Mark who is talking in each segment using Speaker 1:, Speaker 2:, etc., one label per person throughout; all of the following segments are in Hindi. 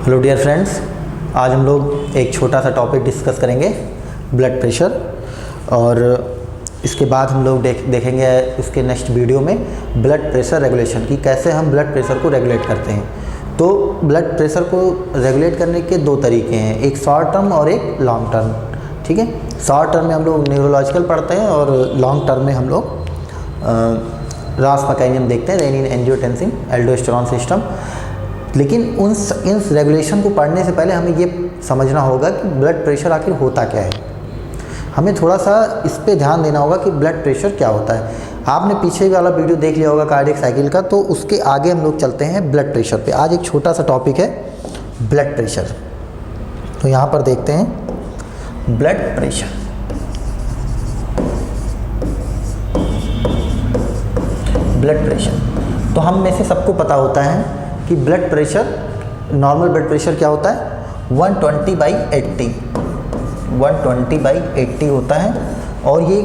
Speaker 1: हेलो डियर फ्रेंड्स, आज हम लोग एक छोटा सा टॉपिक डिस्कस करेंगे, ब्लड प्रेशर। और इसके बाद हम लोग देखेंगे इसके नेक्स्ट वीडियो में ब्लड प्रेशर रेगुलेशन की, कैसे हम ब्लड प्रेशर को रेगुलेट करते हैं। तो ब्लड प्रेशर को रेगुलेट करने के दो तरीके हैं, एक शॉर्ट टर्म और एक लॉन्ग टर्म। ठीक है, शॉर्ट टर्म में हम लोग न्यूरोलॉजिकल पढ़ते हैं और लॉन्ग टर्म में हम लोग रास मैकेनिज्म देखते हैं, रेनिन एंजियोटेंसिन एल्डोस्टेरॉन सिस्टम। लेकिन इन रेगुलेशन को पढ़ने से पहले हमें ये समझना होगा कि ब्लड प्रेशर आखिर होता क्या है। हमें थोड़ा सा इस पे ध्यान देना होगा कि ब्लड प्रेशर क्या होता है। आपने पीछे वाला वीडियो देख लिया होगा कार्डियक साइकिल का, तो उसके आगे हम लोग चलते हैं ब्लड प्रेशर पे। आज एक छोटा सा टॉपिक है ब्लड प्रेशर। तो यहाँ पर देखते हैं ब्लड प्रेशर। ब्लड प्रेशर तो हम में से सबको पता होता है कि blood pressure, normal blood pressure क्या होता है, 120/80 120/80 होता है। और ये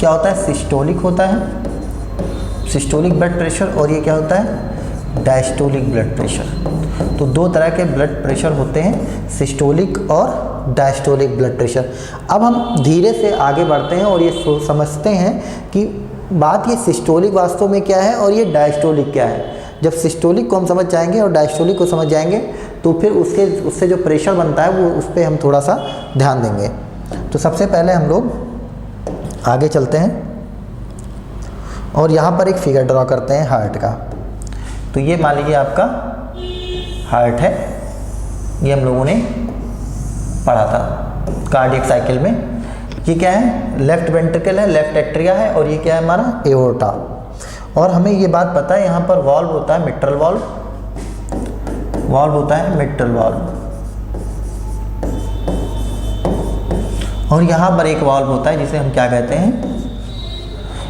Speaker 1: क्या होता है, सिस्टोलिक होता है, सिस्टोलिक ब्लड प्रेशर। और ये क्या होता है, डायस्टोलिक ब्लड प्रेशर। तो दो तरह के ब्लड प्रेशर होते हैं, सिस्टोलिक और डायस्टोलिक ब्लड प्रेशर। अब हम धीरे से आगे बढ़ते हैं और ये समझते हैं कि बात ये सिस्टोलिक वास्तव में क्या है और ये डायस्टोलिक क्या है। जब सिस्टोलिक को हम समझ जाएंगे और डायस्टोलिक को समझ जाएंगे तो फिर उससे जो प्रेशर बनता है वो उस पर हम थोड़ा सा ध्यान देंगे। तो सबसे पहले हम लोग आगे चलते हैं और यहाँ पर एक फिगर ड्रॉ करते हैं हार्ट का। तो ये मान लीजिए आपका हार्ट है, ये हम लोगों ने पढ़ा था कार्डियक साइकिल में। ये क्या है, लेफ्ट वेंट्रिकल है, लेफ्ट एट्रिया है, और ये क्या है हमारा एओर्टा। और हमें ये बात पता है यहाँ पर वाल्व होता है मिट्रल वाल्व, वाल्व होता है मिट्रल वाल्व। और यहाँ पर एक वाल्व होता है जिसे हम क्या कहते हैं,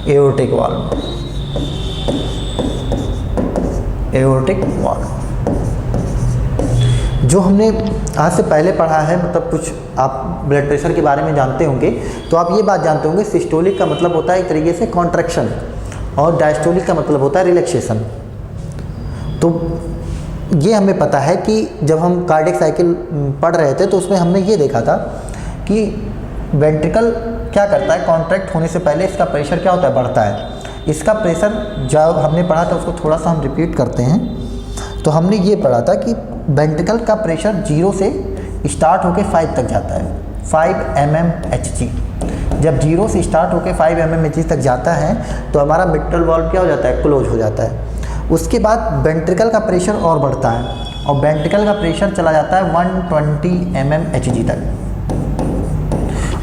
Speaker 1: एओर्टिक वाल्व, एओर्टिक वाल्व। जो हमने आज से पहले पढ़ा है, मतलब कुछ आप ब्लड प्रेशर के बारे में जानते होंगे तो आप ये बात जानते होंगे, सिस्टोलिक का मतलब होता है एक तरीके से कॉन्ट्रैक्शन और डायस्टोलिक का मतलब होता है रिलैक्सेशन। तो ये हमें पता है कि जब हम कार्डियक साइकिल पढ़ रहे थे तो उसमें हमने ये देखा था कि वेंट्रिकल क्या करता है, कॉन्ट्रैक्ट होने से पहले इसका प्रेशर क्या होता है, बढ़ता है। इसका प्रेशर जब हमने पढ़ा था उसको थोड़ा सा हम रिपीट करते हैं। तो हमने ये पढ़ा था कि वेंट्रिकल का प्रेशर 0 से स्टार्ट होकर 5 तक जाता है, 5 mmHg। जब 0 से स्टार्ट होकर 5 mmHg तक जाता है तो हमारा मिट्रल वाल्व क्या हो जाता है, क्लोज हो जाता है। उसके बाद वेंट्रिकल का प्रेशर और बढ़ता है और वेंट्रिकल का प्रेशर चला जाता है 120 mmHg तक।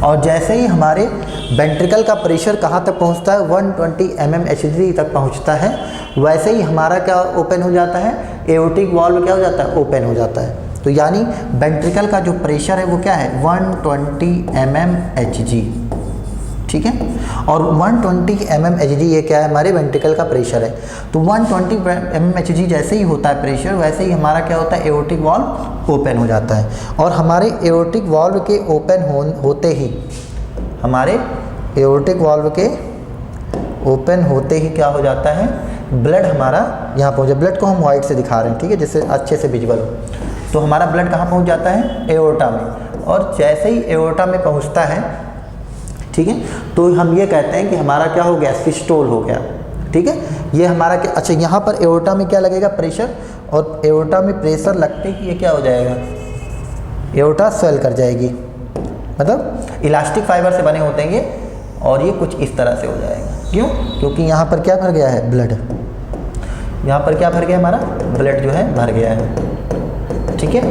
Speaker 1: और जैसे ही हमारे वेंट्रिकल का प्रेशर कहाँ तक पहुँचता है, 120 mmHg तक पहुँचता है, वैसे ही हमारा क्या ओपन हो जाता है, एओर्टिक वाल्व क्या हो जाता है, ओपन हो जाता है। तो यानी वेंट्रिकल का जो प्रेशर है वो क्या है, 120 mmHg। ठीक है, और 120 mmHg ये क्या है, हमारे वेंट्रिकल का प्रेशर है। तो 120 mmHg जैसे ही होता है प्रेशर, वैसे ही हमारा क्या होता है, एओर्टिक वाल्व ओपन हो जाता है। और हमारे एओर्टिक वाल्व के ओपन होते ही, हमारे एओर्टिक वाल्व के ओपन होते ही क्या हो जाता है, ब्लड हमारा यहाँ पहुँचा। ब्लड को हम वाइट से दिखा रहे हैं, ठीक है, जिससे अच्छे से विजुअल हो। तो हमारा ब्लड कहाँ पहुँच जाता है, एओर्टा में। और जैसे ही एओर्टा में पहुँचता है, ठीक है, तो हम ये कहते हैं कि हमारा क्या हो गया, सिस्टोल हो गया। ठीक है, ये हमारा क्या, अच्छा यहाँ पर एओर्टा में क्या लगेगा, प्रेशर। और एओर्टा में प्रेशर लगते ही ये क्या हो जाएगा, एओर्टा स्वेल कर जाएगी। मतलब इलास्टिक फाइबर से बने होते हैं ये, और ये कुछ इस तरह से हो जाएगा। क्यों, क्योंकि यहाँ पर क्या भर गया है, ब्लड। यहाँ पर क्या भर गया, हमारा ब्लड जो है भर गया है। ठीक है,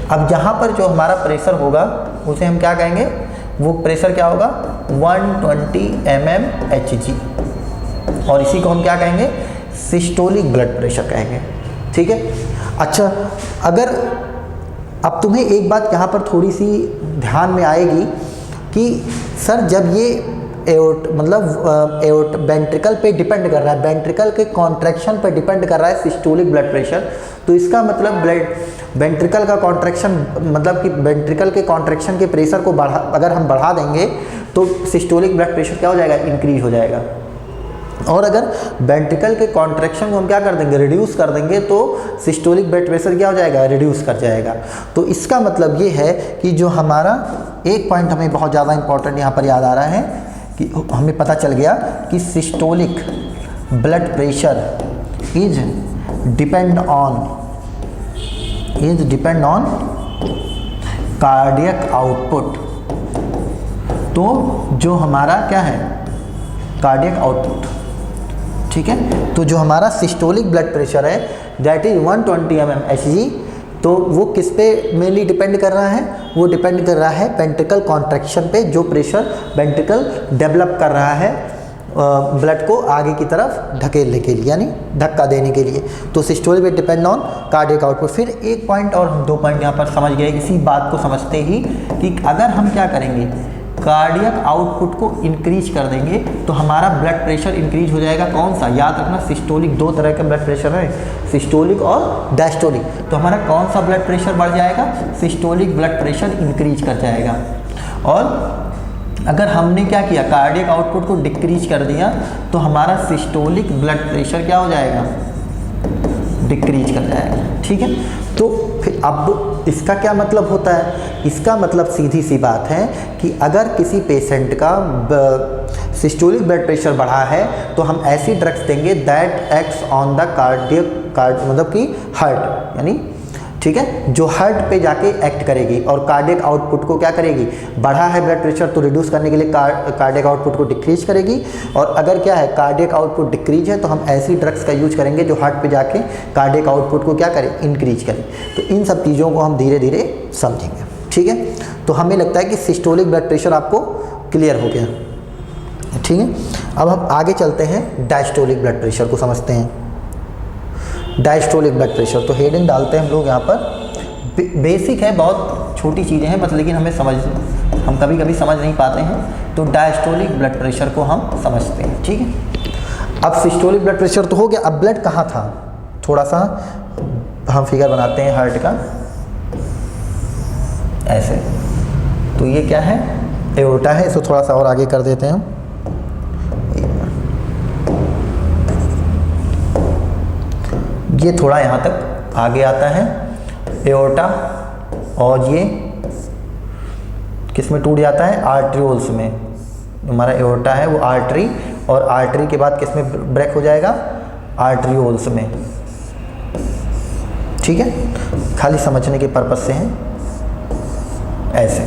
Speaker 1: अब यहाँ पर जो हमारा प्रेशर होगा उसे हम क्या कहेंगे, वो प्रेशर क्या होगा, 120 mmHg। और इसी को हम क्या कहेंगे, सिस्टोलिक ब्लड प्रेशर कहेंगे। ठीक है, अच्छा, अगर अब तुम्हें एक बात यहाँ पर थोड़ी सी ध्यान में आएगी कि सर जब ये एओर्ट वेंट्रिकल पे डिपेंड कर रहा है, वेंट्रिकल के कॉन्ट्रैक्शन पे डिपेंड कर रहा है सिस्टोलिक ब्लड प्रेशर, तो इसका मतलब ब्लड वेंट्रिकल का कॉन्ट्रैक्शन, मतलब कि वेंट्रिकल के कॉन्ट्रैक्शन के प्रेशर को अगर हम बढ़ा देंगे तो सिस्टोलिक ब्लड प्रेशर क्या हो जाएगा, इंक्रीज हो जाएगा। और अगर वेंट्रिकल के कॉन्ट्रैक्शन को हम क्या कर देंगे, रिड्यूस कर देंगे, तो सिस्टोलिक ब्लड प्रेशर क्या हो जाएगा, रिड्यूस कर जाएगा। तो इसका मतलब ये है कि जो हमारा एक पॉइंट हमें बहुत ज़्यादा इंपॉर्टेंट यहाँ पर याद आ रहा है कि हमें पता चल गया कि systolic blood pressure is depend on cardiac output. तो जो हमारा क्या है, कार्डियक आउटपुट, ठीक है। तो जो हमारा सिस्टोलिक ब्लड प्रेशर है दैट इज 120 mmHg, तो वो किस पे मेनली डिपेंड कर रहा है, वो डिपेंड कर रहा है वेंट्रिकल कॉन्ट्रैक्शन पे, जो प्रेशर वेंट्रिकल डेवलप कर रहा है ब्लड को आगे की तरफ धकेलने के लिए, यानी धक्का देने के लिए। तो सिस्टोलिक पे डिपेंड ऑन कार्डियक आउटपुट। फिर एक पॉइंट और हम 2 पॉइंट यहाँ पर समझ गए इसी बात को समझते ही कि अगर हम क्या करेंगे, कार्डियक आउटपुट को इंक्रीज कर देंगे तो हमारा ब्लड प्रेशर इंक्रीज हो जाएगा। कौन सा, याद रखना सिस्टोलिक 2 तरह के ब्लड प्रेशर है, सिस्टोलिक और डायस्टोलिक। तो हमारा कौन सा ब्लड प्रेशर बढ़ जाएगा, सिस्टोलिक ब्लड प्रेशर इंक्रीज कर जाएगा। और अगर हमने क्या किया, कार्डियक आउटपुट को डिक्रीज कर दिया तो हमारा सिस्टोलिक ब्लड प्रेशर क्या हो जाएगा, डिक्रीज कर जाएगा, ठीक है। तो फिर अब इसका क्या मतलब होता है, इसका मतलब सीधी सी बात है कि अगर किसी पेशेंट का सिस्टोलिक ब्लड प्रेशर बढ़ा है तो हम ऐसी ड्रग्स देंगे दैट एक्ट्स ऑन द मतलब कि हार्ट, यानी ठीक है, जो हार्ट पे जाके एक्ट करेगी और कार्डियक आउटपुट को क्या करेगी, बढ़ा है ब्लड प्रेशर तो रिड्यूस करने के लिए कार्डियक आउटपुट को डिक्रीज करेगी। और अगर क्या है, कार्डियक आउटपुट डिक्रीज है तो हम ऐसी ड्रग्स का यूज करेंगे जो हार्ट पे जाके कार्डियक आउटपुट को क्या करें, इंक्रीज करें। तो इन सब चीज़ों को हम धीरे धीरे समझेंगे, ठीक है। तो हमें लगता है कि सिस्टोलिक ब्लड प्रेशर आपको क्लियर हो गया, ठीक है। अब हम आगे चलते हैं, डायस्टोलिक ब्लड प्रेशर को समझते हैं। डायस्टोलिक ब्लड प्रेशर, तो हेडिंग डालते हैं हम लोग यहाँ पर, बेसिक है, बहुत छोटी चीज़ें हैं बस, लेकिन हम कभी कभी समझ नहीं पाते हैं। तो डायस्टोलिक ब्लड प्रेशर को हम समझते हैं, ठीक है। अब सिस्टोलिक ब्लड प्रेशर तो हो गया, अब ब्लड कहाँ था, थोड़ा सा हम फिगर बनाते हैं हार्ट का ऐसे। तो ये क्या है, एओर्टा है, इसको थोड़ा सा और आगे कर देते हैं हम। ये थोड़ा यहाँ तक आगे आता है एओर्टा, और ये किस में टूट जाता है, आर्ट्रियोल्स में। हमारा एओर्टा है वो आर्टरी, और आर्टरी के बाद किस में ब्रेक हो जाएगा, आर्ट्रियोल्स में, ठीक है। खाली समझने के पर्पज से है, ऐसे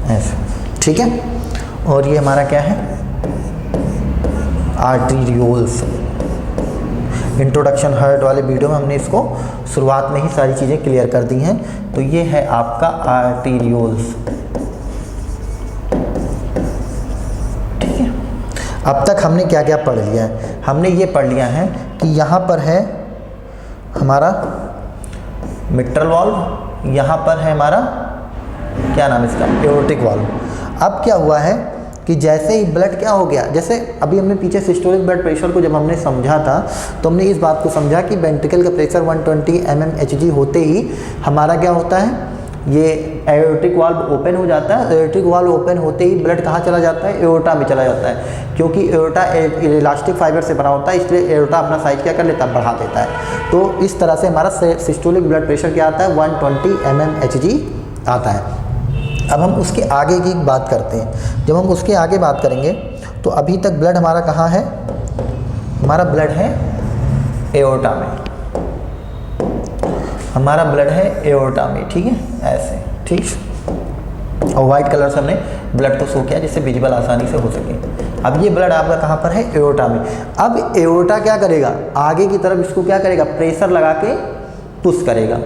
Speaker 1: ऐसे, ठीक है। और ये हमारा क्या है, आर्टरियोल्स। इंट्रोडक्शन हार्ट वाले वीडियो में हमने इसको शुरुआत में ही सारी चीज़ें क्लियर कर दी हैं। तो ये है आपका आर्टेरियोल्स, ठीक है। अब तक हमने क्या क्या पढ़ लिया है, हमने ये पढ़ लिया है कि यहाँ पर है हमारा मिट्रल वाल्व, यहाँ पर है हमारा क्या नाम इसका, एओर्टिक वाल्व। अब क्या हुआ है कि जैसे ही ब्लड क्या हो गया, जैसे अभी हमने पीछे सिस्टोलिक ब्लड प्रेशर को जब हमने समझा था तो हमने इस बात को समझा कि वेंट्रिकल का प्रेशर 120 mmHg होते ही हमारा क्या होता है, ये एओर्टिक वाल्व ओपन हो जाता है। एओर्टिक वाल्व ओपन होते ही ब्लड कहाँ चला जाता है, एओर्टा में चला जाता है, क्योंकि एओर्टा इलास्टिक फाइबर से बना होता है, इसलिए एओर्टा अपना साइज क्या कर लेता है, बढ़ा देता है। तो इस तरह से हमारा सिस्टोलिक ब्लड प्रेशर क्या आता है, 120 mmHg आता है। अब हम उसके आगे की बात करते हैं। जब हम उसके आगे बात करेंगे तो अभी तक ब्लड हमारा कहाँ है, हमारा ब्लड है एओर्टा में, हमारा ब्लड है एओर्टा में, ठीक है, ऐसे, ठीक। और वाइट कलर से हमने ब्लड को शो किया जिससे विजिबल आसानी से हो सके। अब ये ब्लड आपका कहाँ पर है, एओर्टा में। अब एओर्टा क्या करेगा, आगे की तरफ इसको क्या करेगा, प्रेशर लगा के पुश करेगा।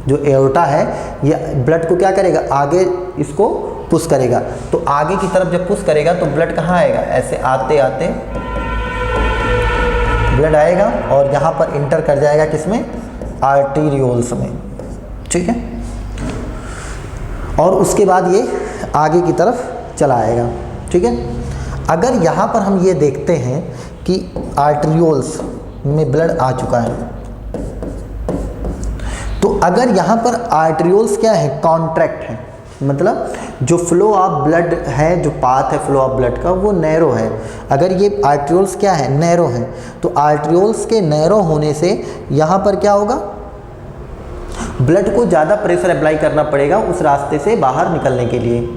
Speaker 1: जो एओर्टा है ये ब्लड को क्या करेगा, आगे इसको पुश करेगा। तो आगे की तरफ जब पुश करेगा तो ब्लड कहाँ आएगा, ऐसे आते आते ब्लड आएगा और यहाँ पर इंटर कर जाएगा किसमें, आर्टेरियोल्स में, ठीक है। और उसके बाद ये आगे की तरफ चला आएगा, ठीक है। अगर यहाँ पर हम ये देखते हैं कि आर्टेरियोल्स में ब्लड आ चुका है, तो अगर यहाँ पर आर्टेरियोल्स क्या है, कॉन्ट्रैक्ट है, मतलब जो फ्लो ऑफ ब्लड है, जो पाथ है फ्लो ऑफ ब्लड का, वो नैरो है। अगर ये आर्ट्रियोल्स क्या है, नैरो है, तो आर्ट्रियोल्स के नैरो होने से यहाँ पर क्या होगा, ब्लड को ज़्यादा प्रेशर अप्लाई करना पड़ेगा उस रास्ते से बाहर निकलने के लिए।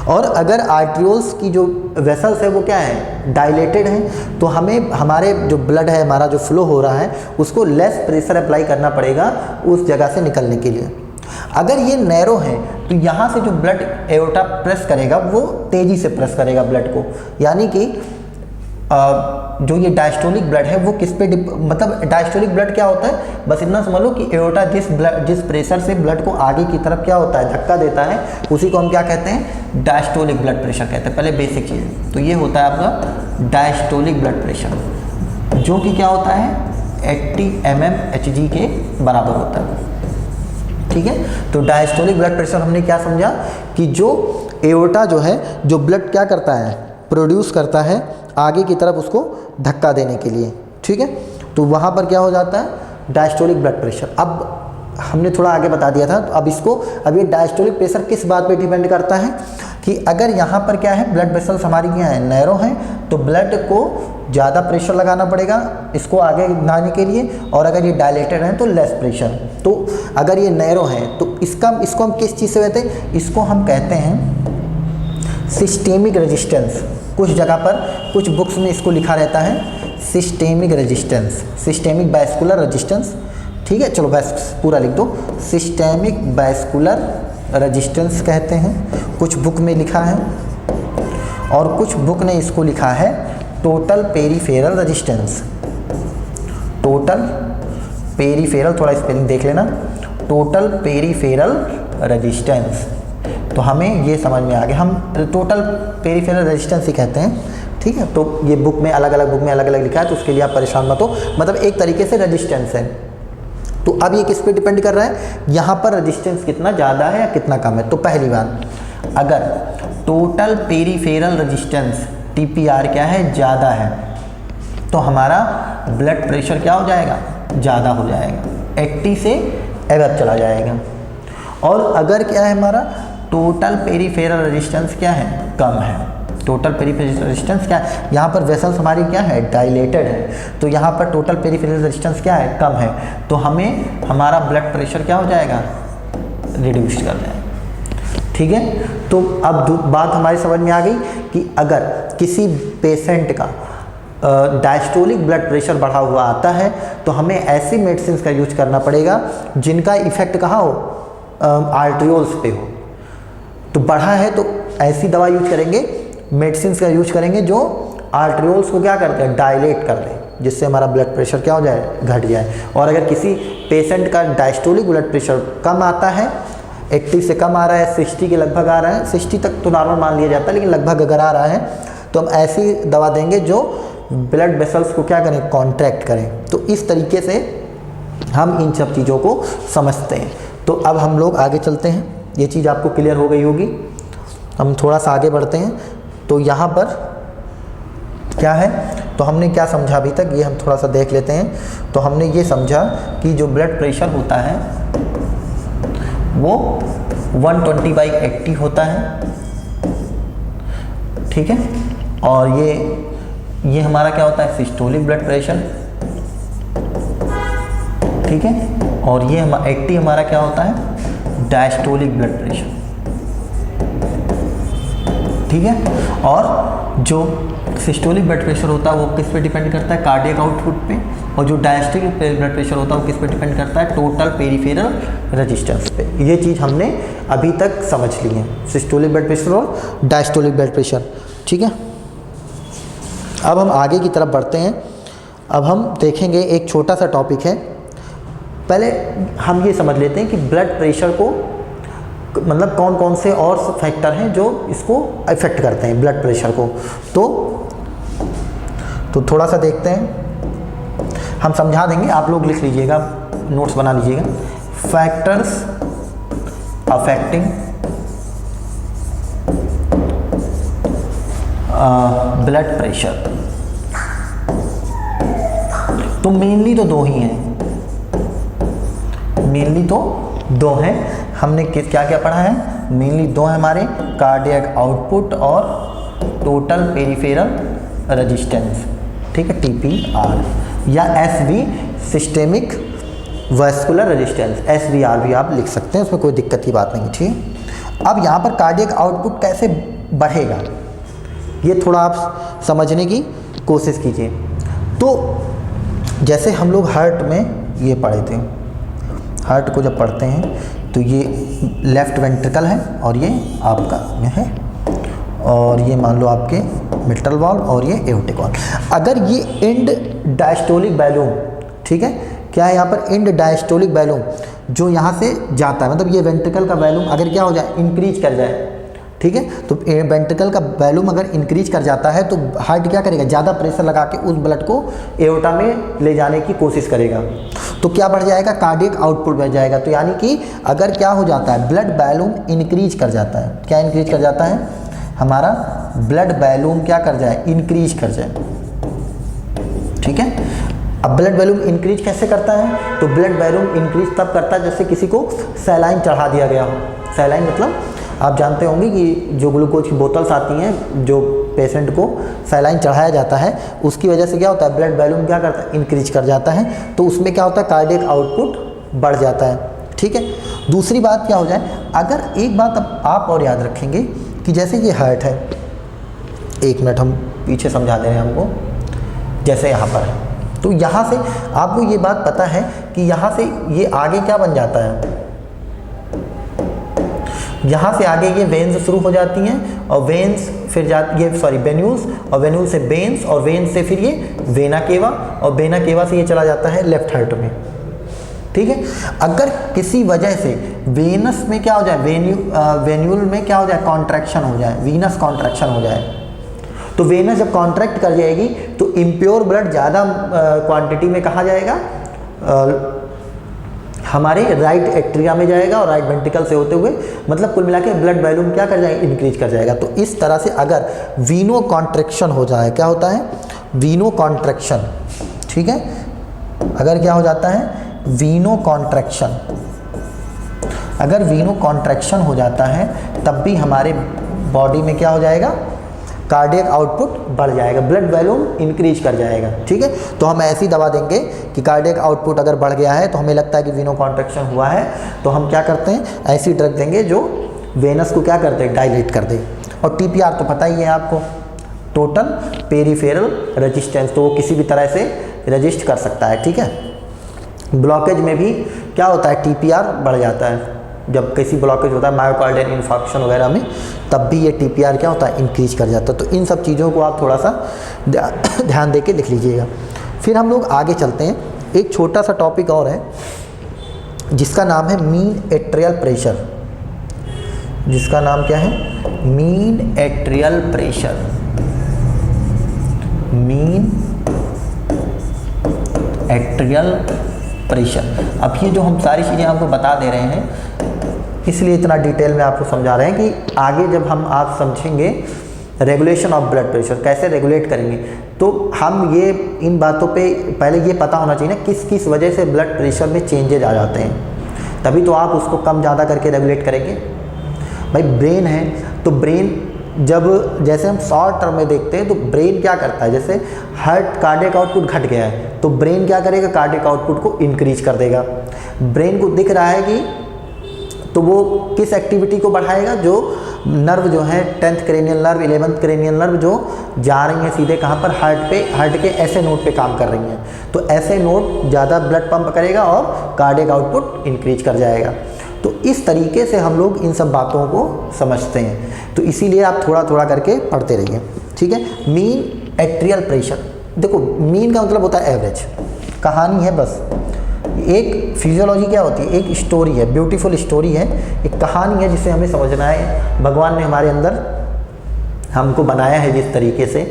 Speaker 1: और अगर आर्ट्रियोल्स की जो वेसल्स है वो क्या है, डायलेटेड हैं, तो हमें हमारे जो ब्लड है, हमारा जो फ्लो हो रहा है, उसको लेस प्रेशर अप्लाई करना पड़ेगा उस जगह से निकलने के लिए। अगर ये नैरो है तो यहाँ से जो ब्लड एओर्टा प्रेस करेगा वो तेज़ी से प्रेस करेगा ब्लड को, यानी कि जो ये डायस्टोलिक ब्लड है वो किस पे मतलब डायस्टोलिक ब्लड क्या होता है, बस इतना समझ लो कि एओर्टा जिस प्रेशर से ब्लड को आगे की तरफ क्या होता है, धक्का देता है, उसी को हम क्या कहते हैं, डायस्टोलिक ब्लड प्रेशर कहते हैं। पहले बेसिक चीज़, तो ये होता है आपका डायस्टोलिक ब्लड प्रेशर, जो कि क्या होता है 80 mmHg के बराबर होता है। ठीक है, तो डायस्टोलिक ब्लड प्रेशर हमने क्या समझा कि जो एओर्टा जो है, जो ब्लड क्या करता है, प्रोड्यूस करता है आगे की तरफ उसको धक्का देने के लिए। ठीक है, तो वहाँ पर क्या हो जाता है, डायस्टोलिक ब्लड प्रेशर। अब हमने थोड़ा आगे बता दिया था, तो अब ये डायस्टोलिक प्रेशर किस बात पे डिपेंड करता है कि अगर यहाँ पर क्या है, ब्लड वेसल्स हमारी क्या है, नैरो हैं, तो ब्लड को ज़्यादा प्रेशर लगाना पड़ेगा इसको आगे बढ़ाने के लिए, और अगर ये डायलेटेड हैं तो लेस प्रेशर। तो अगर ये नैरो हैं तो इसको हम किस चीज़ से कहते हैं, इसको हम कहते हैं सिस्टेमिक रेजिस्टेंस। कुछ जगह पर, कुछ बुक्स में इसको लिखा रहता है systemic resistance, systemic vascular resistance. ठीक है, चलो बस पूरा लिख दो, सिस्टेमिक वैस्कुलर रेजिस्टेंस कहते हैं, कुछ बुक में लिखा है, और कुछ बुक ने इसको लिखा है total peripheral resistance. Total peripheral, थोड़ा स्पेलिंग देख लेना, टोटल पेरीफेरल रेजिस्टेंस। तो हमें ये समझ में आ गया, हम टोटल पेरीफेरल रेजिस्टेंस ही कहते हैं। ठीक है, तो ये बुक में अलग अलग लिखा है, तो उसके लिए आप परेशान मत हो, मतलब एक तरीके से रेजिस्टेंस है। तो अब ये किस पे डिपेंड कर रहा है, यहाँ पर रेजिस्टेंस कितना ज़्यादा है या कितना कम है। तो पहली बात, अगर टोटल पेरीफेरल रेजिस्टेंस TPR क्या है, ज़्यादा है, तो हमारा ब्लड प्रेशर क्या हो जाएगा, ज़्यादा हो जाएगा, 80 से एबव चला जाएगा। और अगर क्या है, हमारा टोटल पेरीफेरल रेजिस्टेंस क्या है, कम है, टोटल पेरीफेरल रेजिस्टेंस क्या है, यहाँ पर वेसल्स हमारी क्या है, डायलेटेड है, तो यहाँ पर टोटल पेरीफेरल रेजिस्टेंस क्या है, कम है, तो हमें हमारा ब्लड प्रेशर क्या हो जाएगा, रिड्यूस कर जाएगा। ठीक है, तो अब बात हमारी समझ में आ गई कि अगर किसी पेशेंट का डायस्टोलिक ब्लड प्रेशर बढ़ा हुआ आता है तो हमें ऐसी मेडिसिन का यूज करना पड़ेगा जिनका इफेक्ट कहाँ हो, आर्ट्रियोल्स पे हो। तो बढ़ा है तो ऐसी दवा यूज करेंगे, मेडिसिन का यूज करेंगे जो आर्ट्रियोल्स को क्या करते हैं, डायलेट कर दें, जिससे हमारा ब्लड प्रेशर क्या हो जाए, घट जाए। और अगर किसी पेशेंट का डायस्टोलिक ब्लड प्रेशर कम आता है, 80 से कम आ रहा है, 60 के लगभग आ रहा है, 60 तक तो नॉर्मल मान लिया जाता है, लेकिन लगभग अगर आ रहा है तो हम ऐसी दवा देंगे जो ब्लड वेसल्स को क्या करें, कॉन्ट्रैक्ट करें। तो इस तरीके से हम इन सब चीज़ों को समझते हैं। तो अब हम लोग आगे चलते हैं, ये चीज़ आपको क्लियर हो गई होगी। हम थोड़ा सा आगे बढ़ते हैं, तो यहाँ पर क्या है, तो हमने क्या समझा अभी तक, ये हम थोड़ा सा देख लेते हैं। तो हमने ये समझा कि जो ब्लड प्रेशर होता है वो 120/80 होता है। ठीक है, और ये हमारा क्या होता है, सिस्टोलिक ब्लड प्रेशर। ठीक है, और ये 80 हमारा क्या होता है, डायस्टोलिक ब्लड प्रेशर। ठीक है, और जो सिस्टोलिक ब्लड प्रेशर होता है वो किस पे डिपेंड करता है, कार्डियक आउटपुट पे, और जो डायस्टोलिक ब्लड प्रेशर होता है वो किस पे डिपेंड करता है, टोटल पेरीफेरल रेजिस्टेंस पे। ये चीज़ हमने अभी तक समझ ली है, सिस्टोलिक ब्लड प्रेशर और डायस्टोलिक ब्लड प्रेशर। ठीक है, अब हम आगे की तरफ बढ़ते हैं। अब हम देखेंगे एक छोटा सा टॉपिक है। पहले हम ये समझ लेते हैं कि ब्लड प्रेशर को मतलब कौन कौन से और फैक्टर हैं जो इसको इफ़ेक्ट करते हैं ब्लड प्रेशर को। तो थोड़ा सा देखते हैं, हम समझा देंगे, आप लोग लिख लीजिएगा, नोट्स बना लीजिएगा। Factors affecting blood pressure. तो मेनली तो दो ही हैं, मेनली तो दो हैं। हमने क्या क्या पढ़ा है, मेनली दो हैं हमारे, कार्डियक आउटपुट और टोटल पेरिफेरल रेजिस्टेंस, ठीक है, TPR, या SV systemic vascular resistance, SVR भी आप लिख सकते हैं, उसमें कोई दिक्कत की बात नहीं, ठीक। अब यहाँ पर कार्डियक आउटपुट कैसे बढ़ेगा ये थोड़ा आप समझने की कोशिश कीजिए। तो जैसे हम लोग हार्ट में ये पढ़े थे, हार्ट को जब पढ़ते हैं तो ये लेफ्ट वेंट्रिकल है और ये आपका में है, और ये मान लो आपके मिट्रल वॉल्व और ये एओर्टिक वॉल्व। अगर ये इंड डायस्टोलिक वैल्यूम, ठीक है, क्या है यहाँ पर इंड डायस्टोलिक वैल्यूम जो यहाँ से जाता है, मतलब ये वेंट्रिकल का वैल्यूम अगर क्या हो जाए, इंक्रीज कर जाए, ठीक है, तो वेंट्रिकल का वैल्यूम अगर इंक्रीज कर जाता है तो हार्ट क्या करेगा, ज़्यादा प्रेशर लगा के उस ब्लड को एओर्टा में ले जाने की कोशिश करेगा, तो क्या बढ़ जाएगा, कार्डियक आउटपुट बढ़ जाएगा। तो यानी कि अगर क्या हो जाता है, ब्लड वैल्यूम इंक्रीज कर जाता है, क्या इंक्रीज कर जाता है, हमारा ब्लड वैल्यूम क्या कर जाए, इंक्रीज कर जाए, ठीक है। अब ब्लड वैल्यूम इंक्रीज कैसे करता है, तो ब्लड वैल्यूम इंक्रीज तब करता है जैसे किसी को सैलाइन चढ़ा दिया गया हो। सैलाइन मतलब आप जानते होंगे कि जो ग्लूकोज की बोतल्स आती हैं, जो पेशेंट को सैलाइन चढ़ाया जाता है, उसकी वजह से क्या होता है, ब्लड वैल्यूम क्या करता है, इंक्रीज कर जाता है, तो उसमें क्या होता है, कार्डियक आउटपुट बढ़ जाता है, ठीक है। दूसरी बात क्या हो जाए, अगर एक बात अब आप और याद रखेंगे कि जैसे ये हार्ट है, एक मिनट हम पीछे समझा दे रहे हैं हमको, जैसे यहाँ पर है, तो यहाँ से आपको ये बात पता है कि यहाँ से ये आगे क्या बन जाता है, यहाँ से आगे ये वेन्स शुरू हो जाती हैं और वेन्स फिर वेन्यूल्स, और वेन्यूल से वेन्स, और वेन्स से फिर ये वेना केवा, और वेना केवा से ये चला जाता है लेफ्ट हार्ट में, ठीक है। अगर किसी वजह से वेनस में क्या हो जाए, वेन्यूल में क्या हो जाए, कॉन्ट्रैक्शन हो जाए, वीनस कॉन्ट्रैक्शन हो जाए, तो वेनस जब कॉन्ट्रैक्ट कर जाएगी तो इम्प्योर ब्लड ज़्यादा क्वांटिटी में कहाँ जाएगा, हमारे राइट एट्रिया में जाएगा और राइट वेंट्रिकल से होते हुए, मतलब कुल मिला के ब्लड वैल्यूम क्या कर जाएगा, इंक्रीज कर जाएगा। तो इस तरह से अगर वीनो कॉन्ट्रैक्शन हो जाए, क्या होता है, वीनो कॉन्ट्रैक्शन, ठीक है, अगर क्या हो जाता है, वीनो कॉन्ट्रैक्शन, अगर वीनो कॉन्ट्रैक्शन हो जाता है तब भी हमारे बॉडी में क्या हो जाएगा, कार्डियक आउटपुट बढ़ जाएगा, ब्लड वैल्यूम इंक्रीज कर जाएगा, ठीक है। तो हम ऐसी दवा देंगे कि कार्डियक आउटपुट अगर बढ़ गया है तो हमें लगता है कि वीनो कॉन्ट्रैक्शन हुआ है, तो हम क्या करते हैं, ऐसी ड्रग देंगे जो वेनस को क्या कर दे, डायलेट कर दे। और TPR तो पता ही है आपको, टोटल पेरिफेरल रेजिस्टेंस, तो वो किसी भी तरह से रजिस्ट कर सकता है, ठीक है। ब्लॉकेज में भी क्या होता है, TPR बढ़ जाता है, जब किसी ब्लॉकेज होता है मायोकार्डियल इन्फार्क्शन वगैरह में, तब भी ये TPR क्या होता है, इंक्रीज कर जाता है। तो इन सब चीज़ों को आप थोड़ा सा ध्यान दे के लिख लीजिएगा। फिर हम लोग आगे चलते हैं, एक छोटा सा टॉपिक और है जिसका नाम है मीन एट्रियल प्रेशर, जिसका नाम क्या है, mean atrial pressure, mean atrial pressure. अब ये जो हम सारी चीज़ें आपको बता दे रहे हैं, इसलिए इतना डिटेल में आपको समझा रहे हैं कि आगे जब हम आप समझेंगे रेगुलेशन ऑफ ब्लड प्रेशर कैसे रेगुलेट करेंगे, तो हम ये इन बातों पे पहले ये पता होना चाहिए ना किस किस वजह से ब्लड प्रेशर में चेंजेज आ जाते हैं, तभी तो आप उसको कम ज़्यादा करके रेगुलेट करेंगे। भाई ब्रेन है, तो ब्रेन जब जैसे हम शॉर्ट टर्म में देखते हैं तो ब्रेन क्या करता है, जैसे हार्ट कार्डियक आउटपुट घट गया है तो ब्रेन क्या करेगा, कार्डियक आउटपुट को इंक्रीज कर देगा। ब्रेन को दिख रहा है कि, तो वो किस एक्टिविटी को बढ़ाएगा, जो नर्व जो है 10th cranial nerve 11th cranial nerve जो जा रही हैं सीधे कहाँ पर, हार्ट पे, हार्ट के ऐसे नोड पे काम कर रही हैं, तो ऐसे नोड ज़्यादा ब्लड पंप करेगा और कार्डियक आउटपुट इंक्रीज कर जाएगा। तो इस तरीके से हम लोग इन सब बातों को समझते हैं, तो इसीलिए आप थोड़ा थोड़ा करके पढ़ते रहिए, ठीक है। मीन एट्रियल प्रेशर, देखो मीन का मतलब होता है एवरेज, कहानी है बस, एक फिजियोलॉजी क्या होती है, एक स्टोरी है, ब्यूटीफुल स्टोरी है, एक कहानी है जिसे हमें समझना है। भगवान ने हमारे अंदर हमको बनाया है जिस तरीके से,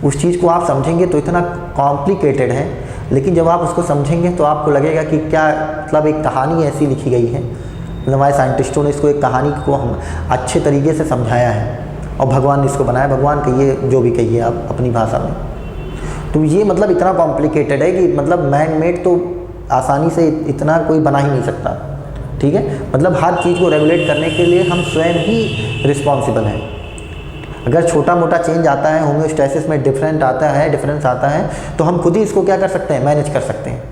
Speaker 1: उस चीज़ को आप समझेंगे तो इतना कॉम्प्लिकेटेड है, लेकिन जब आप उसको समझेंगे तो आपको लगेगा कि क्या मतलब एक कहानी ऐसी लिखी गई है, मतलब हमारे साइंटिस्टों ने इसको एक कहानी को हम अच्छे तरीके से समझाया है और भगवान ने इसको बनाया। भगवान कहिए जो भी कहिए आप अपनी भाषा में, तो ये मतलब इतना कॉम्प्लिकेटेड है कि मतलब मैन मेड तो आसानी से इतना कोई बना ही नहीं सकता, ठीक है, मतलब हर चीज़ को रेगुलेट करने के लिए हम स्वयं ही रिस्पॉन्सिबल हैं। अगर छोटा मोटा चेंज आता है, होम्योस्टैसिस में डिफरेंस आता है तो हम खुद ही इसको क्या कर सकते हैं, मैनेज कर सकते हैं।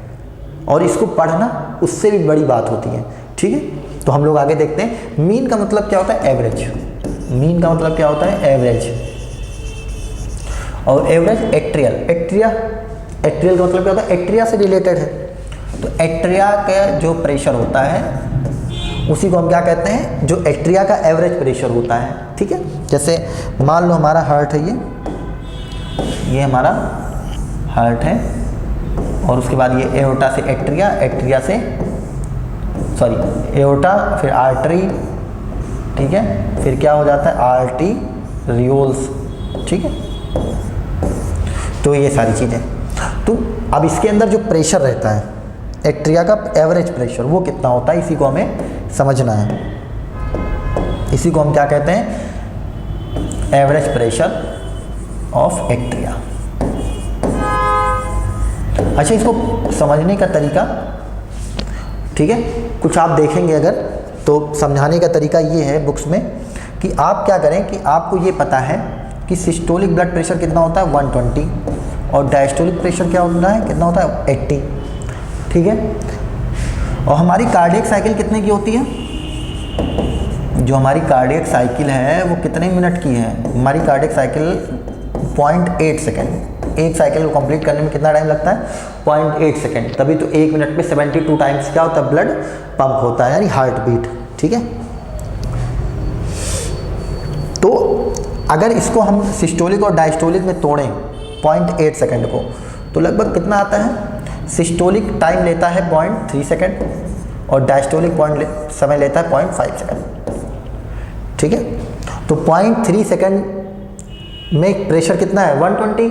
Speaker 1: और इसको पढ़ना उससे भी बड़ी बात होती है, ठीक है। तो हम लोग आगे देखते हैं। मीन का मतलब क्या होता है, एवरेज। मीन का मतलब क्या होता है, एवरेज। और एवरेज एट्रियल का मतलब क्या होता है, एट्रिया से रिलेटेड है। तो एट्रिया का जो प्रेशर होता है उसी को हम क्या कहते हैं, जो एट्रिया का एवरेज प्रेशर होता है, ठीक है। जैसे मान लो हमारा हार्ट है, ये हमारा हार्ट है, और उसके बाद ये एओर्टा से एट्रिया, एट्रिया से एओर्टा, फिर आर्टरी, ठीक है, फिर क्या हो जाता है, आर्टीरियोल्स, ठीक है। तो ये सारी चीज़ें। तो अब इसके अंदर जो प्रेशर रहता है एट्रिया का एवरेज प्रेशर वो कितना होता है, इसी को हमें समझना है। इसी को हम क्या कहते हैं, एवरेज प्रेशर ऑफ एट्रिया। अच्छा, इसको समझने का तरीका, ठीक है, कुछ आप देखेंगे अगर तो समझाने का तरीका ये है बुक्स में कि आप क्या करें कि आपको ये पता है कि सिस्टोलिक ब्लड प्रेशर कितना होता है 120, और डायस्टोलिक प्रेशर क्या होता है, कितना होता है 80, ठीक है। और हमारी कार्डियक साइकिल कितने की होती है, जो हमारी कार्डियक साइकिल है वो कितने मिनट की है, हमारी कार्डियक साइकिल 0.8 सेकेंड। एक साइकिल को कंप्लीट करने में कितना टाइम लगता है, 0.8 सेकेंड। तभी तो 1 मिनट में 72 टाइम्स क्या होता है, ब्लड पंप होता है, यानी हार्ट बीट, ठीक है। तो अगर इसको हम सिस्टोलिक और डायस्टोलिक में तोड़ें 0.8 सेकेंड को, तो लगभग कितना आता है, सिस्टोलिक टाइम लेता है 0.3 सेकेंड और डायस्टोलिक समय लेता है 0.5 सेकेंड, ठीक है। तो 0.3 सेकेंड में प्रेशर कितना है 120,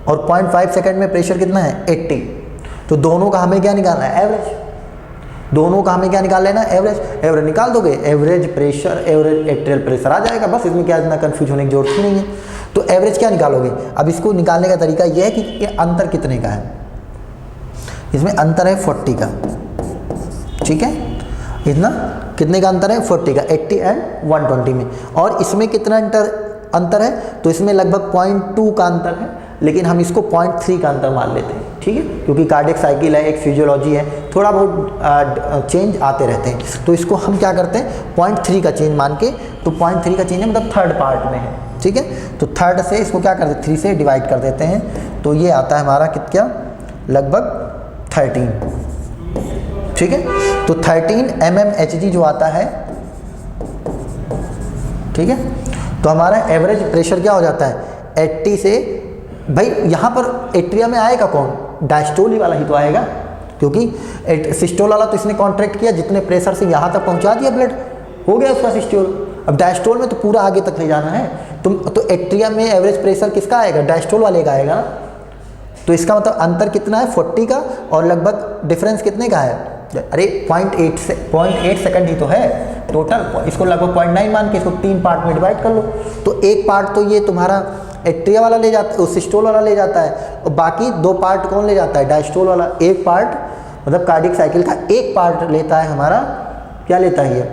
Speaker 1: और 0.5 सेकेंड में प्रेशर कितना है 80। तो दोनों का हमें क्या निकालना है, एवरेज। दोनों का हमें क्या निकाल लेना है, एवरेज निकाल दोगे, average pressure, average atrial pressure आ जाएगा, बस। इसमें क्या इतना कंफ्यूज होने की जरूरत ही नहीं है। तो एवरेज क्या निकालोगे, अब इसको निकालने का तरीका यह है कि ये अंतर कितने का है, इसमें अंतर है 40 का, ठीक है। इतना कितने का अंतर है, 40 का, 80 एंड 120 में। और इसमें कितना अंतर है, तो इसमें लगभग 0.2 का अंतर है, लेकिन हम इसको 0.3 का अंतर मान लेते हैं, ठीक है, क्योंकि कार्डियक साइकिल है, एक फिजियोलॉजी है, थोड़ा बहुत चेंज आते रहते हैं। तो इसको हम क्या करते हैं 0.3 का चेंज मान के, तो 0.3 का चेंज है मतलब थर्ड पार्ट में है, ठीक है। तो थर्ड से इसको क्या करते हैं, 3 से डिवाइड कर देते हैं, तो ये आता है हमारा कितना, लगभग 13, ठीक है। तो 13 mmHg जो आता है, ठीक है। तो हमारा एवरेज प्रेशर क्या हो जाता है 80 से, भाई यहाँ पर एट्रिया में आएगा कौन, डायस्टोली वाला ही तो आएगा, क्योंकि सिस्टोल वाला तो इसने कॉन्ट्रैक्ट किया, जितने प्रेशर से यहाँ तक पहुँचा दिया ब्लड, हो गया उसका सिस्टोल। अब डायस्टोल में तो पूरा आगे तक ले जाना है, तो एट्रिया में एवरेज प्रेशर किसका आएगा, डायस्टोल वाले का आएगा। तो इसका मतलब अंतर कितना है 40 का, और लगभग डिफरेंस कितने का है, अरे 0.8 सेकंड ही तो है टोटल। इसको लगभग 0.9 मान के इसको 3 पार्ट में डिवाइड कर लो। तो एक पार्ट तो ये तुम्हारा एट्रिया वाला ले जाता है, सिस्टोल वाला ले जाता है, और बाकी 2 पार्ट कौन ले जाता है, डायस्टोल वाला। एक पार्ट मतलब कार्डियक साइकिल का एक पार्ट लेता है हमारा, क्या लेता है ये,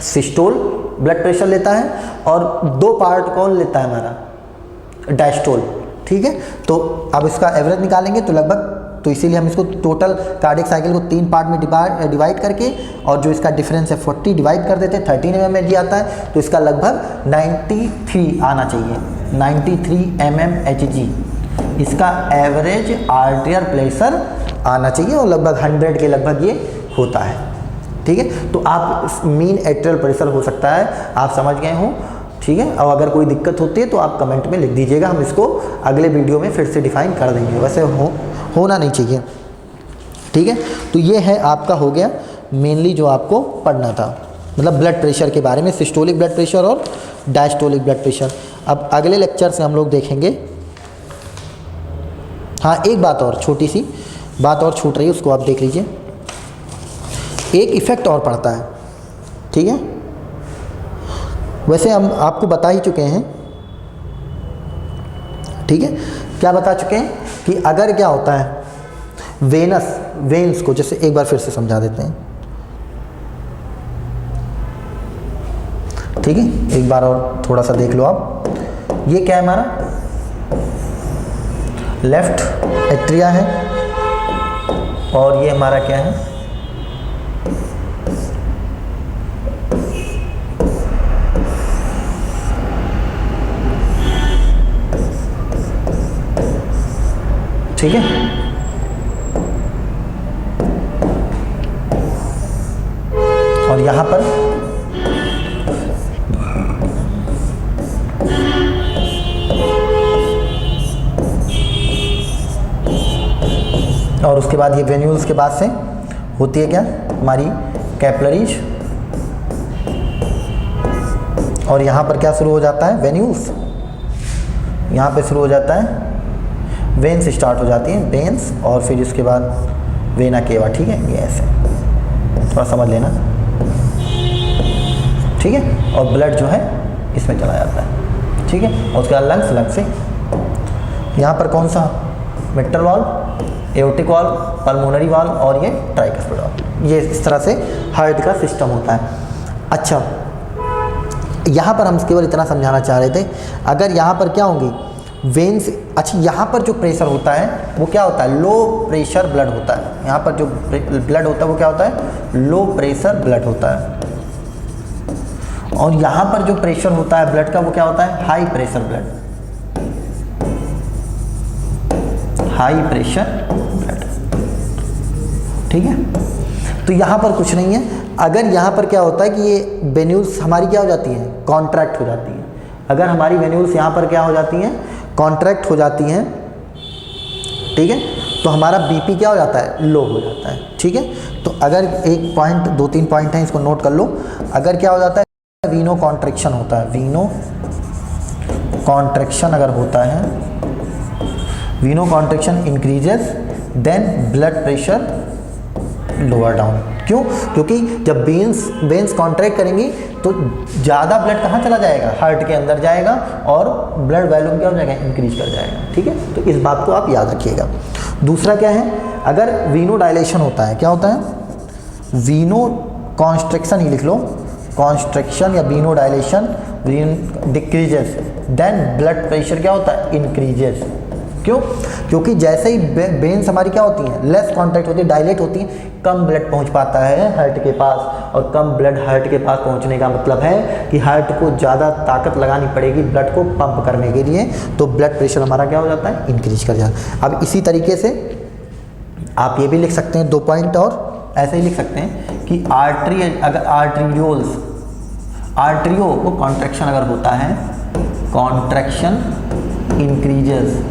Speaker 1: सिस्टोल ब्लड प्रेशर लेता है, और 2 पार्ट कौन लेता है हमारा, डायस्टोल, ठीक है। तो अब इसका एवरेज निकालेंगे तो लगभग, तो इसीलिए हम इसको टोटल कार्डियक साइकिल को 3 पार्ट में डिवाइड करके, और जो इसका डिफरेंस है 40 डिवाइड कर देते हैं, 13 mmHg आता है, तो इसका लगभग 93 आना चाहिए, 93 mmHg इसका एवरेज आर्टियल प्रेशर आना चाहिए, और लगभग 100 के लगभग ये होता है, ठीक है। तो आप मीन एट्रियल प्रेशर हो सकता है, आप समझ गए हो, ठीक है। और अगर कोई दिक्कत होती है तो आप कमेंट में लिख दीजिएगा, हम इसको अगले वीडियो में फिर से डिफाइन कर देंगे, वैसे होना नहीं चाहिए, ठीक है। तो ये है आपका हो गया मेनली जो आपको पढ़ना था, मतलब ब्लड प्रेशर के बारे में, सिस्टोलिक ब्लड प्रेशर और डायस्टोलिक ब्लड प्रेशर। अब अगले लेक्चर से हम लोग देखेंगे, हाँ एक बात और, छोटी सी बात और छूट रही है, उसको आप देख लीजिए। एक इफ़ेक्ट और पड़ता है, ठीक है, वैसे हम आपको बता ही चुके हैं, ठीक है। क्या बता चुके हैं कि अगर क्या होता है वेन्स को, जैसे एक बार फिर से समझा देते हैं, ठीक है, एक बार और थोड़ा सा देख लो आप। ये क्या है हमारा लेफ्ट एट्रिया है और ये हमारा क्या है ठीक है। और यहां पर और उसके बाद ये वेन्यूल्स के बाद से होती है क्या हमारी कैपिलरीज, और यहाँ पर क्या शुरू हो जाता है वेन्यूल्स, यहाँ पे शुरू हो जाता है वेन्स स्टार्ट हो जाती हैं वेन्स, और फिर इसके बाद वेना केवा। ठीक है, ये ऐसे थोड़ा समझ लेना, ठीक है। और ब्लड जो है इसमें चला जाता है, ठीक है। और उसके बाद लंग्स, लंग से यहाँ पर कौन सा mitral valve, aortic valve, pulmonary valve और ये ट्राइकस्पिड वाल्व। ये इस तरह से हार्ट का सिस्टम होता है। अच्छा, यहाँ पर हम केवल इतना समझाना चाह रहे थे, अगर यहाँ पर क्या होंगी वेन्स, अच्छा यहाँ पर जो प्रेशर होता है वो क्या होता है लो प्रेशर ब्लड होता है। यहाँ पर जो ब्लड होता है वो क्या होता है लो प्रेशर ब्लड होता है, और यहाँ पर जो प्रेशर होता है ब्लड का वो क्या होता है high pressure blood, high pressure blood, ठीक है। तो यहाँ पर कुछ नहीं है, अगर यहाँ पर क्या होता है कि ये वेन्यूल्स हमारी क्या हो जाती हैं कॉन्ट्रैक्ट हो जाती हैं। अगर हमारी वेन्यूल्स यहाँ पर क्या हो जाती हैं कॉन्ट्रैक्ट हो जाती हैं, ठीक है, तो हमारा बीपी क्या हो जाता है लो हो जाता है, ठीक है। तो अगर एक पॉइंट, दो तीन पॉइंट हैं इसको नोट कर लो। अगर क्या हो जाता है वीनो कॉन्ट्रैक्शन होता है, वीनो कॉन्ट्रैक्शन अगर होता है, veno contraction increases then blood pressure lower down. क्यों? क्योंकि जब वेन्स कॉन्ट्रैक्ट करेंगी तो ज़्यादा ब्लड कहाँ चला जाएगा हार्ट के अंदर जाएगा और ब्लड वॉल्यूम क्या हो जाएगा इंक्रीज कर जाएगा, ठीक है। तो इस बात को आप याद रखिएगा। दूसरा क्या है, अगर वीनो डायलेशन होता है, क्या होता है वीनो कॉन्स्ट्रिक्शन ही लिख लो, कॉन्स्ट्रिक्शन या veno dilation decreases then blood pressure क्या होता है इंक्रीजेस। क्यों? क्योंकि जैसे ही वेन्स हमारी क्या होती हैं लेस कॉन्टैक्ट होती है, डायलेट होती हैं, कम ब्लड पहुंच पाता है हार्ट के पास, और कम ब्लड हार्ट के पास पहुंचने का मतलब है कि हार्ट को ज़्यादा ताकत लगानी पड़ेगी ब्लड को पंप करने के लिए, तो ब्लड प्रेशर हमारा क्या हो जाता है इंक्रीज कर जाता है। अब इसी तरीके से आप ये भी लिख सकते हैं, 2 पॉइंट और ऐसे ही लिख सकते हैं कि आर्टरी, अगर आर्ट्रियोल्स, आर्टरियो को कॉन्ट्रैक्शन अगर होता है, कॉन्ट्रैक्शन इंक्रीजेस,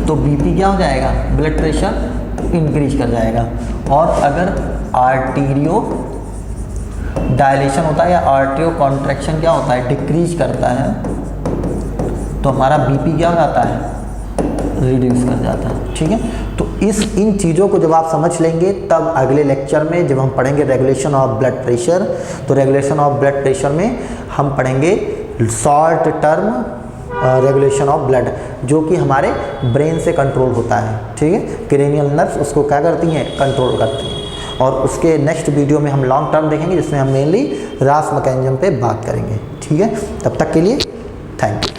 Speaker 1: तो बीपी क्या हो जाएगा ब्लड प्रेशर इंक्रीज कर जाएगा। और अगर आर्टीरियो डायलेशन होता है या आर्टरियो कॉन्ट्रैक्शन क्या होता है डिक्रीज करता है, तो हमारा बीपी क्या हो जाता है रिड्यूस कर जाता है, ठीक है। तो इन चीज़ों को जब आप समझ लेंगे तब अगले लेक्चर में जब हम पढ़ेंगे रेगुलेशन ऑफ ब्लड प्रेशर, तो रेगुलेशन ऑफ ब्लड प्रेशर में हम पढ़ेंगे short term regulation of blood, जो कि हमारे ब्रेन से कंट्रोल होता है, ठीक है। क्रेनियल नर्व्स उसको क्या करती हैं कंट्रोल करती हैं। और उसके नेक्स्ट वीडियो में हम लॉन्ग टर्म देखेंगे जिसमें हम मेनली रास मैकेनिज्म पे बात करेंगे, ठीक है। तब तक के लिए थैंक यू।